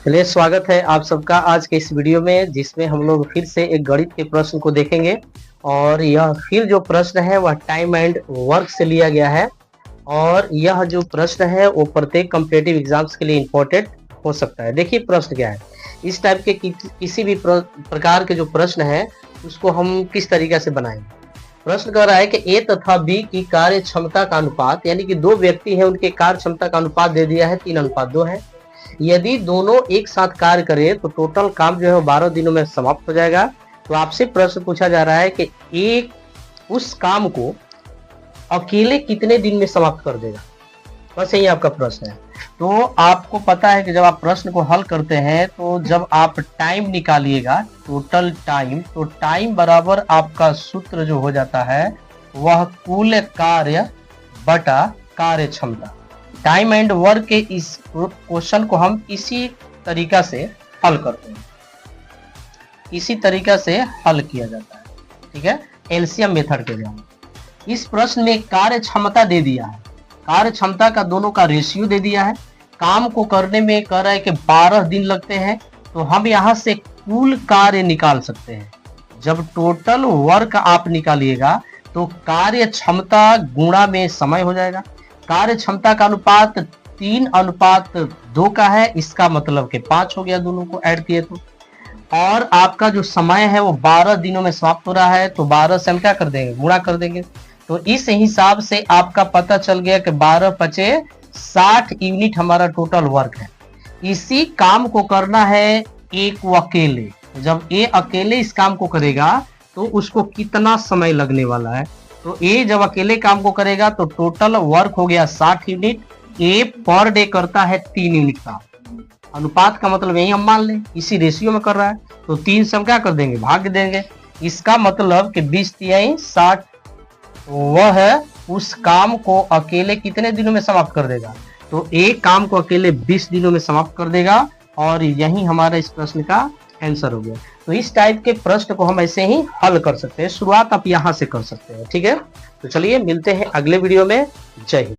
चलिए, स्वागत है आप सबका आज के इस वीडियो में, जिसमें हम लोग फिर से एक गणित के प्रश्न को देखेंगे। और यह फिर जो प्रश्न है वह टाइम एंड वर्क से लिया गया है। और यह जो प्रश्न है वो प्रत्येक कॉम्पिटिटिव एग्जाम्स के लिए इम्पोर्टेंट हो सकता है। देखिए प्रश्न क्या है। इस टाइप के किसी भी प्रकार के जो प्रश्न है उसको हम किस तरीके से बनाएंगे। प्रश्न कह रहा है कि ए तथा बी की कार्य क्षमता का अनुपात, यानी कि दो व्यक्ति हैं, उनके कार्य क्षमता का अनुपात दे दिया है 3:2 है। यदि दोनों एक साथ कार्य करें तो टोटल काम जो है वो 12 दिनों में समाप्त हो जाएगा। तो आपसे प्रश्न पूछा जा रहा है कि एक उस काम को अकेले कितने दिन में समाप्त कर देगा। बस यही आपका प्रश्न है। तो आपको पता है कि जब आप प्रश्न को हल करते हैं तो जब आप टाइम निकालिएगा, टोटल टाइम, तो टाइम बराबर आपका सूत्र जो हो जाता है वह कुल कार्य बटा कार्य क्षमता। टाइम एंड वर्क के इस क्वेश्चन को हम इसी तरीका से हल करते हैं, इसी तरीका से हल किया जाता है। ठीक है, एलसीएम मेथड के द्वारा। इस प्रश्न में कार्य क्षमता दे दिया है, कार्य क्षमता का दोनों का रेशियो दे दिया है। काम को करने में कह रहा है कि 12 दिन लगते हैं, तो हम यहां से कुल कार्य निकाल सकते हैं। जब टोटल वर्क आप निकालिएगा तो कार्य क्षमता गुणा में समय हो जाएगा। कार्य क्षमता का अनुपात 3:2 का है, इसका मतलब कि 5 हो गया दोनों को ऐड किए तो। और आपका जो समय है वो 12 दिनों में समाप्त हो रहा है, तो 12 से हम क्या कर देंगे, गुणा कर देंगे। तो इस हिसाब से आपका पता चल गया कि 12×5 60 यूनिट हमारा टोटल वर्क है। इसी काम को करना है एक को अकेले। जब ए अकेले इस काम को करेगा तो उसको कितना समय लगने वाला है। तो ए जब अकेले काम को करेगा तो टोटल वर्क हो गया 60 यूनिट। ए पर डे करता है 3 यूनिट का। अनुपात का मतलब यही हम मान लें, इसी रेशियो में कर रहा है, तो 3 से हम क्या कर देंगे, भाग देंगे। इसका मतलब कि 20×3 60, वह उस काम को अकेले कितने दिनों में समाप्त कर देगा। तो एक काम को अकेले 20 दिनों में समाप्त कर देगा। और यही हमारा इस प्रश्न का आंसर हो गया। तो इस टाइप के प्रश्न को हम ऐसे ही हल कर सकते हैं। शुरुआत आप यहां से कर सकते हैं। ठीक है, तो चलिए मिलते हैं अगले वीडियो में। जय हिंद।